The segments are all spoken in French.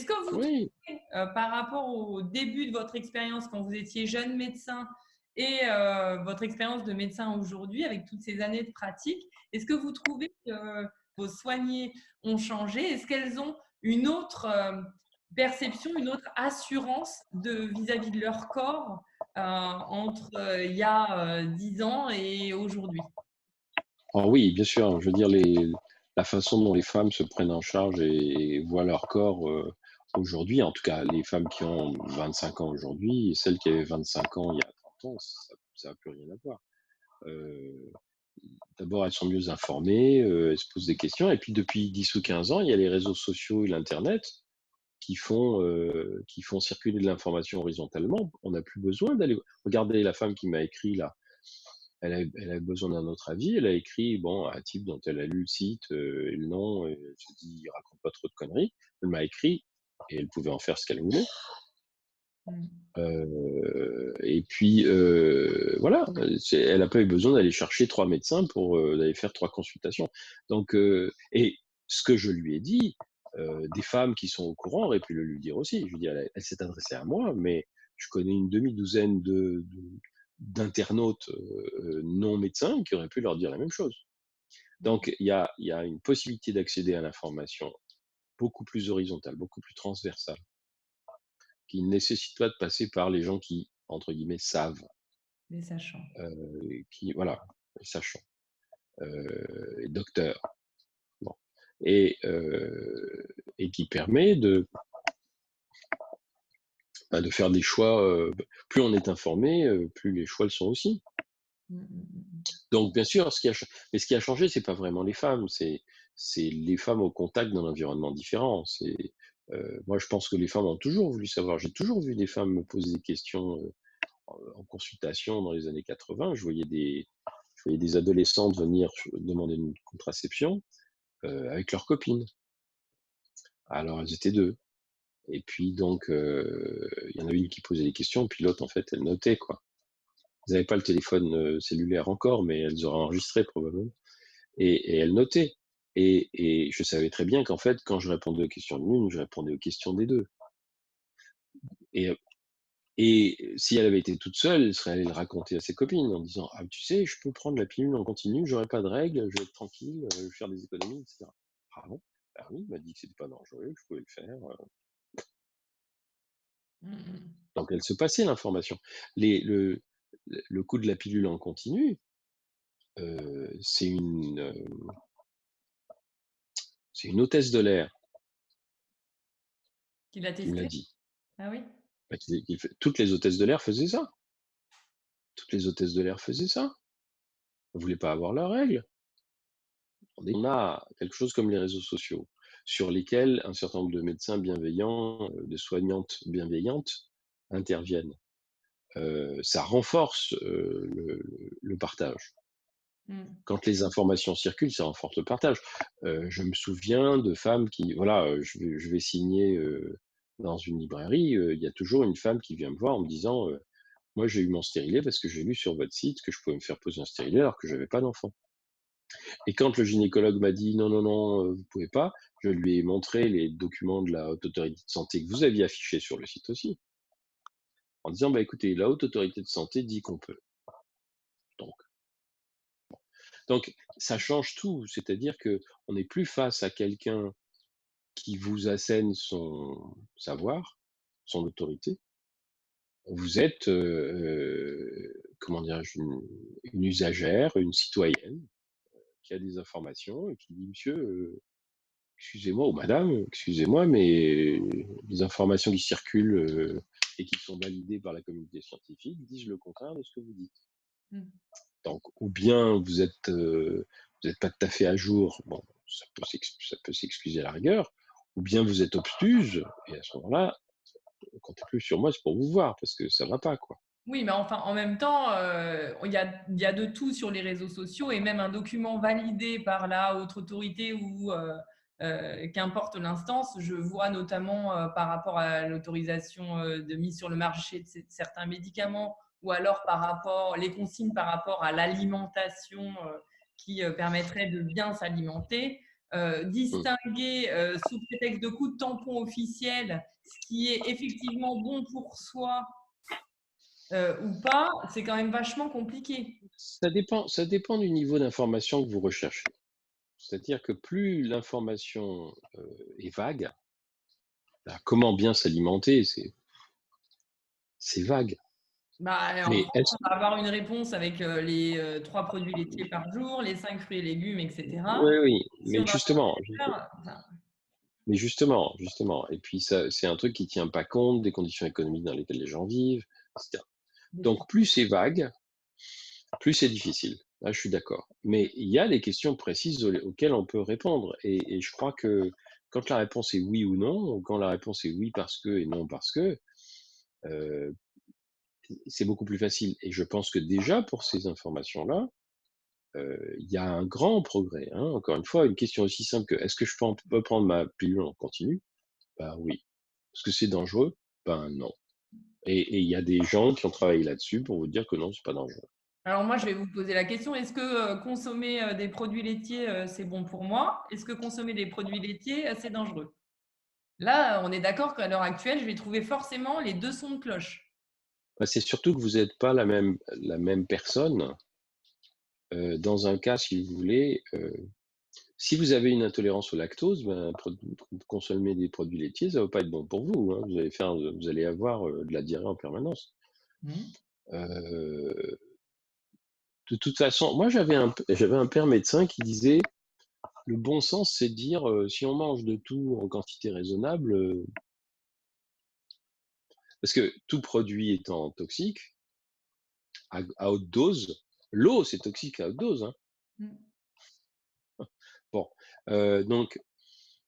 Est-ce que vous Oui. trouvez, par rapport au début de votre expérience quand vous étiez jeune médecin et votre expérience de médecin aujourd'hui avec toutes ces années de pratique, est-ce que vous trouvez que vos soignés ont changé? Est-ce qu'elles ont une autre perception, une autre assurance vis-à-vis de leur corps entre il y a 10 ans et aujourd'hui? Alors oui, bien sûr, je veux dire la façon dont les femmes se prennent en charge et voient leur corps, aujourd'hui, en tout cas les femmes qui ont 25 ans aujourd'hui et celles qui avaient 25 ans il y a 30 ans, ça a plus rien à voir. Heu, D'abord elles sont mieux informées, elles se posent des questions et puis depuis 10 ou 15 ans, il y a les réseaux sociaux et l'internet qui font circuler de l'information horizontalement. On n'a plus besoin d'aller regardez la femme qui m'a écrit là, elle a besoin d'un autre avis. Elle a écrit, bon, un type dont elle a lu le site, et le nom, et elle s'est dit: «Il raconte pas trop de conneries». Elle m'a écrit et elle pouvait en faire ce qu'elle voulait. Mmh. Et puis, voilà, elle a pas eu besoin d'aller chercher 3 médecins pour, d'aller faire 3 consultations. Donc, et ce que je lui ai dit, des femmes qui sont au courant auraient pu le lui dire aussi. Je veux dire, elle s'est adressée à moi, mais je connais une demi-douzaine d'internautes, non médecins qui auraient pu leur dire la même chose. Donc il y a une possibilité d'accéder à l'information beaucoup plus horizontale, beaucoup plus transversale, qui ne nécessite pas de passer par les gens qui, entre guillemets, «savent», Les sachants. qui voilà, les sachants, et docteurs, bon, et qui permet de faire des choix, plus on est informé, plus les choix le sont aussi. Mmh, mmh, mmh. Donc bien sûr, ce qui a changé, c'est pas vraiment les femmes, c'est les femmes au contact d'un environnement différent. Moi, je pense que les femmes ont toujours voulu savoir. J'ai toujours vu des femmes me poser des questions, en consultation dans les années 80. Je voyais des adolescentes venir demander une contraception, avec leurs copines. Alors elles étaient 2 et puis donc, il y en a une qui posait des questions, puis l'autre en fait elle notait quoi. Elles avaient pas le téléphone, cellulaire encore, mais elles auraient enregistré probablement et elles notaient et je savais très bien qu'en fait quand je répondais aux questions de l'une, je répondais aux questions des 2 et si elle avait été toute seule, elle serait allée le raconter à ses copines en disant: «Ah, tu sais, je peux prendre la pilule en continu, j'aurai pas de règles, je vais être tranquille, je vais faire des économies» et cetera. «Ah bon? Bah oui, il m'a dit que c'était pas dangereux, que je pouvais le faire», Mmh mh. donc elle se passait l'information. Le coup de la pilule en continu, c'est une hôtesse de l'air Qui l'a qui me l'a testé? dit. Ah oui? Bah, toutes les hôtesses de l'air faisaient ça. Toutes les hôtesses de l'air faisaient ça. Elles voulaient pas avoir leurs règles. On a quelque chose comme les réseaux sociaux, sur lesquels un certain nombre de médecins bienveillants, de soignantes bienveillantes interviennent. Ça renforce, le partage. Mmh. Quand les informations circulent, ça renforce le partage. Je me souviens de femmes qui voilà, je vais signer, dans une librairie, il y a toujours une femme qui vient me voir en me disant, «Moi j'ai eu mon stérilet parce que j'ai lu sur votre site que je pouvais me faire poser un stérilet alors que j'avais pas d'enfant». Et quand le gynécologue m'a dit: «Non, non, non, vous pouvez pas», je lui ai montré les documents de la Haute Autorité de Santé que vous aviez affichés sur le site aussi, en disant: «Bah, écoutez, la Haute Autorité de Santé dit qu'on peut». Donc donc ça change tout, c'est-à-dire qu'on n'est plus face à quelqu'un qui vous assène son savoir, son autorité. Vous êtes, comment dirais-je? Une usagère, une citoyenne qui a des informations et qui dit: «Monsieur, excusez-moi ou madame, excusez-moi, mais les informations qui circulent, et qui sont validées par la communauté scientifique disent le contraire de ce que vous dites. Mmh. Donc ou bien vous êtes pas tout à fait à jour, bon, ça peut s'excuser à la rigueur, ou bien vous êtes obtuse et à ce moment-là, comptez plus sur moi, c'est pour vous voir parce que ça va pas, quoi». Oui, mais enfin, en même temps, il y a de tout sur les réseaux sociaux et même un document validé par la haute autorité ou qu'importe l'instance. Je vois notamment, par rapport à l'autorisation, de mise sur le marché de certains médicaments ou alors par rapport les consignes par rapport à l'alimentation, qui, permettrait de bien s'alimenter. Mmh. distinguer, sous prétexte de coup de tampon officiel, ce qui est effectivement bon pour soi, ou pas, c'est quand même vachement compliqué. Ça dépend du niveau d'information que vous recherchez. C'est-à-dire que plus l'information, est vague, bah, comment bien s'alimenter, c'est vague. Bah, en Mais France, est-ce on va avoir une réponse avec, les, 3 produits laitiers par jour, les 5 fruits et légumes et cetera. Oui, oui, Si on va voir le secteur, enfin, justement et puis ça, c'est un truc qui tient pas compte des conditions économiques dans lesquelles les gens vivent, et cetera. Donc plus c'est vague, plus c'est difficile. Là, je suis d'accord. Mais il y a des questions précises auxquelles on peut répondre et je crois que quand la réponse est oui ou non, ou quand la réponse est oui parce que et non parce que, heu, c'est beaucoup plus facile et je pense que déjà pour ces informations-là, il y a un grand progrès, hein. Encore une fois, une question aussi simple que: «Est-ce que je peux prendre ma pilule en continu?» Bah, oui. Est-ce que c'est dangereux? Ben, non et il y a des gens qui ont travaillé là-dessus pour vous dire que non, c'est pas dangereux. alors moi, je vais vous poser la question, est-ce que, consommer, des produits laitiers, c'est bon pour moi? Est-ce que consommer des produits laitiers, c'est dangereux? Là, on est d'accord qu'à l'heure actuelle, je vais trouver forcément les 2 sons de cloche. Bah, c'est surtout que vous êtes pas la même personne. Dans un cas, si vous voulez, si vous avez une intolérance au lactose, ben, consommer des produits laitiers, ça va pas être bon pour vous, hein. Vous allez avoir, de la diarrhée en permanence. Mmh. Heu, de toute façon, moi j'avais un père médecin qui disait: «Le bon sens, c'est de dire, si on mange de tout en quantité raisonnable, parce que tout produit étant toxique, à haute dose, l'eau, c'est toxique à haute dose, hein. Mmh. Bon, donc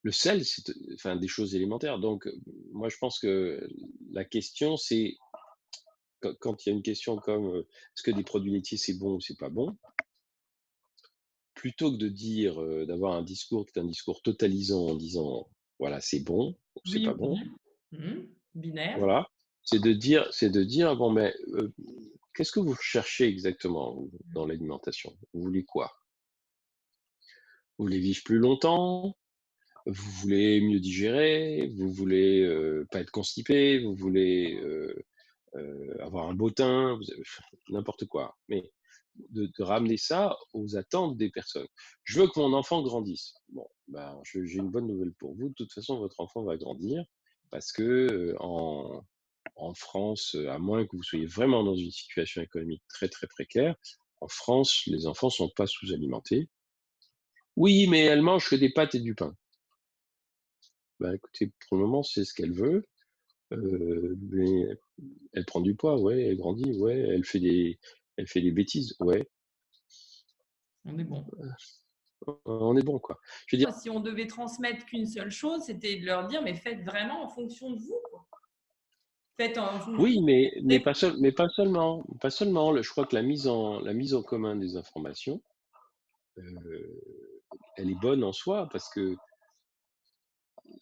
le sel, enfin des choses élémentaires. Donc, moi je pense que la question c'est quand il y a une question comme, est-ce que des produits laitiers c'est bon ou c'est pas bon? Plutôt que de dire, d'avoir un discours qui est un discours totalisant en disant: «Voilà, c'est bon ou c'est Oui pas ou bon», non. Mmh. Binaire. voilà. C'est de dire: «Bon, ben, qu'est-ce que vous cherchez exactement vous, dans l'alimentation? Vous voulez quoi? Vous voulez vivre plus longtemps? Vous voulez mieux digérer? Vous voulez, pas être constipé? Vous voulez, avoir un beau teint? Vous avez n'importe quoi. Mais de ramener ça aux attentes des personnes. Je veux que mon enfant grandisse. Bon, ben, j'ai une bonne nouvelle pour vous. De toute façon, votre enfant va grandir parce que, en France, à moins que vous soyez vraiment dans une situation économique très, très précaire, en France, les enfants sont pas sous-alimentés. «Oui, mais elle mange que des pâtes et du pain». Bah, écoutez, pour le moment, c'est ce qu'elle veut, mais elle prend du poids, ouais, elle grandit, ouais, elle fait des bêtises, ouais, On est bon. on est bon, quoi. Je veux dire Si on devait transmettre qu'une seule chose, c'était de leur dire: «Mais faites vraiment en fonction de vous, quoi. Faites en fonction oui, mais des». pas seulement, je crois que la mise en commun des informations, heu, elle est bonne en soi parce que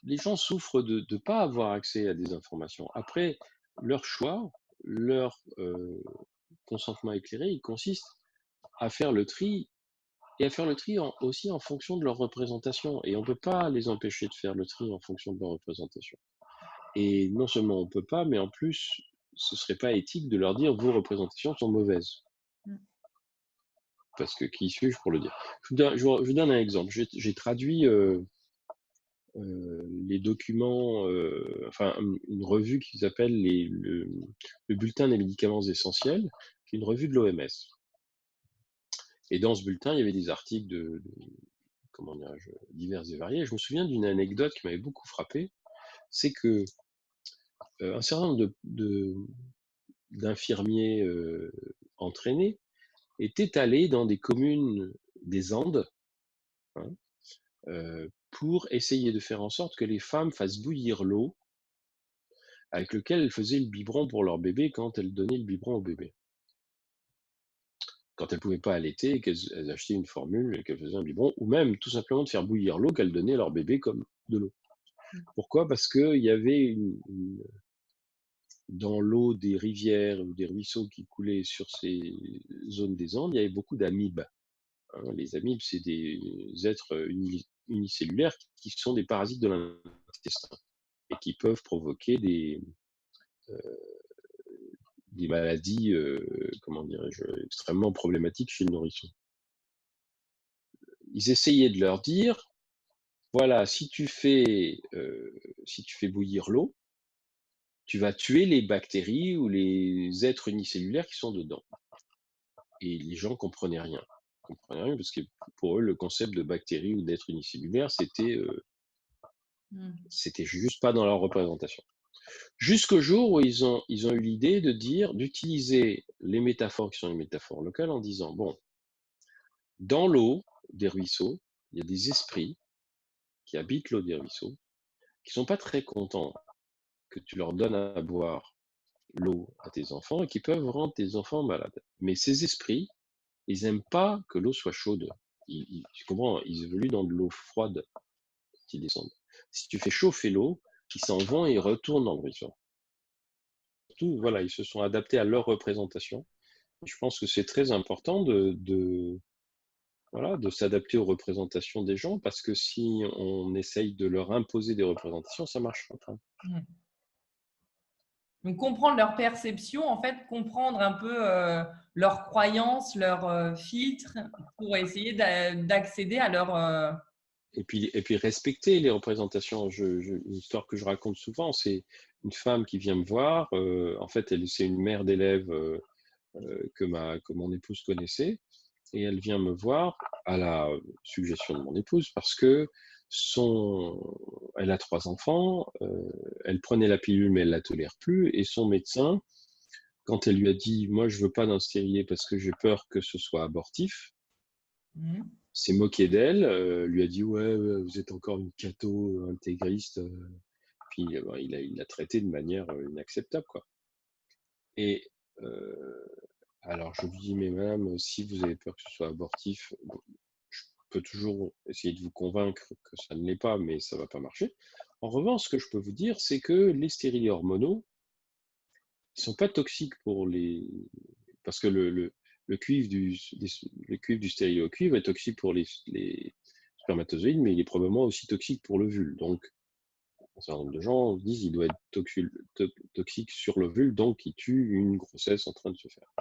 les gens souffrent de ne pas avoir accès à des informations. Après, leur choix, leur, consentement éclairé, il consiste à faire le tri et à faire le tri aussi en fonction de leur représentation et on ne peut pas les empêcher de faire le tri en fonction de leur représentation et non seulement on peut pas, mais en plus, ce serait pas éthique de leur dire: «Vos représentations sont mauvaises». Mmh. Parce que qui suis-je pour le dire? Je vous donne un exemple. J'ai traduit, les documents, enfin, une revue qui s'appelle le Bulletin des médicaments essentiels, qui est une revue de l'OMS et dans ce bulletin, il y avait des articles comment dirais-je? Divers et variés. Je me souviens d'une anecdote qui m'avait beaucoup frappé, c'est que, un certain nombre d'infirmiers, entraînés étaient allés dans des communes des Andes, hein, pour essayer de faire en sorte que les femmes fassent bouillir l'eau avec lequel elles faisaient le biberon pour leur bébé quand elles donnaient le biberon au bébé. Quand elles pouvaient pas allaiter et qu'elles achetaient une formule et qu'elles faisaient un biberon ou même tout simplement de faire bouillir l'eau qu'elles donnaient à leur bébé comme de l'eau. Mmh. Pourquoi? Parce qu'il y avait dans l'eau des rivières ou des ruisseaux qui coulaient sur ces zones des Andes, il y avait beaucoup d'amibes, hein. Les amibes, c'est des êtres, unicellulaires qui sont des parasites de l'intestin et qui peuvent provoquer des maladies, comment dirais-je, extrêmement problématiques chez le nourrisson. Ils essayaient de leur dire: «Voilà, si tu fais bouillir l'eau, tu vas tuer les bactéries ou les êtres unicellulaires qui sont dedans». Et les gens comprenaient rien. Ils comprenaient rien parce que pour eux, le concept de bactéries ou d'être unicellulaire, Mmh. c'était juste pas dans leur représentation. Jusqu'au jour où ils ont eu l'idée d'utiliser les métaphores qui sont les métaphores locales en disant: «Bon, dans l'eau des ruisseaux, il y a des esprits qui habitent l'eau des ruisseaux, qui sont pas très contents que tu leur donnes à boire l'eau à tes enfants et qui peuvent rendre tes enfants malades. Mais ces esprits, ils aiment pas que l'eau soit chaude. Tu comprends? Ils évoluent dans de l'eau froide quand ils descendent. Si tu fais chauffer l'eau, ils s'en vont et ils retournent dans le ruisseau. Tout, voilà, ils se sont adaptés à leur représentation. Je pense que c'est très important voilà, de s'adapter aux représentations des gens parce que si on essaye de leur imposer des représentations, ça marchera pas. Mmh. Donc comprendre leur perception, en fait, comprendre un peu, leurs croyances, leurs, filtres pour essayer d'accéder à leur, Et puis respecter les représentations. Une histoire que je raconte souvent, c'est une femme qui vient me voir. En fait, c'est une mère d'élève que mon épouse connaissait. Et elle vient me voir à la suggestion de mon épouse parce que elle a 3 enfants, elle prenait la pilule mais elle la tolère plus. Et son médecin, quand elle lui a dit: «Moi, je veux pas d'un stérilet parce que j'ai peur que ce soit abortif», mmh, s'est moqué d'elle, lui a dit: «Ouais, ouais, vous êtes encore une catho intégriste», puis, bah, il l'a traitée de manière, inacceptable, quoi. Et alors je lui dis: «Mais madame, si vous avez peur que ce soit abortif, bon, je peux toujours essayer de vous convaincre que ça ne l'est pas, mais ça va pas marcher. En revanche, ce que je peux vous dire, c'est que les stérilés hormonaux, ils sont pas toxiques pour les parce que le cuivre le cuivre du stérilet au cuivre est toxique pour les spermatozoïdes, mais il est probablement aussi toxique pour l'ovule. Donc un certain nombre de gens disent: «Il doit être toxique sur l'ovule, donc il tue une grossesse en train de se faire».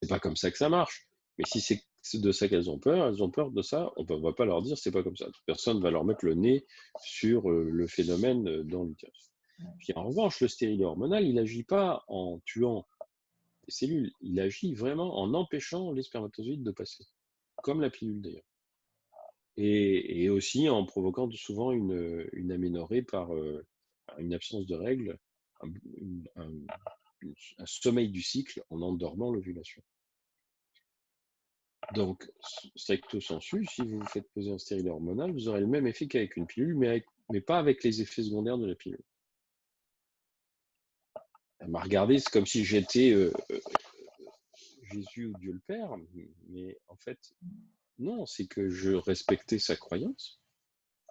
C'est pas comme ça que ça marche. Mais si c'est de ça qu'elles ont peur de ça, on va pas leur dire: «C'est pas comme ça». Personne va leur mettre le nez sur, le phénomène, dans l'utérus. Puis en revanche, le stérilet hormonal, il agit pas en tuant les cellules, il agit vraiment en empêchant les spermatozoïdes de passer, comme la pilule d'ailleurs. Et aussi en provoquant souvent une aménorrhée par, une absence de règles, un une un sommeil du cycle en endormant l'ovulation. Donc, stricto sensu, si vous vous faites poser un stérilet hormonal, vous aurez le même effet qu'avec une pilule, mais pas avec les effets secondaires de la pilule. Elle m'a regardé, c'est comme si j'étais Jésus ou Dieu le Père, mais en fait, non, c'est que je respectais sa croyance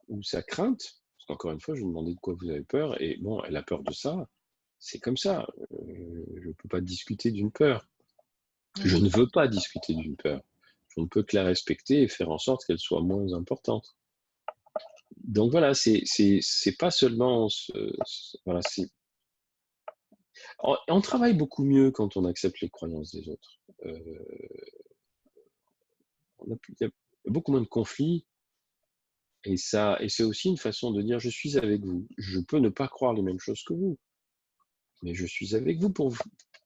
ou sa crainte. Parce qu'encore une fois, je lui demandais de quoi vous avez peur, et bon, elle a peur de ça, c'est comme ça. Je ne peux pas discuter d'une peur. Je mmh. ne veux pas discuter d'une peur. Je ne peux que la respecter et faire en sorte qu'elle soit moins importante. Donc voilà, c'est pas seulement voilà, on travaille beaucoup mieux quand on accepte les croyances des autres. Il y a beaucoup moins de conflits, et c'est aussi une façon de dire: «Je suis avec vous. Je peux ne pas croire les mêmes choses que vous, mais je suis avec vous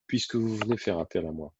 puisque vous venez faire appel à moi».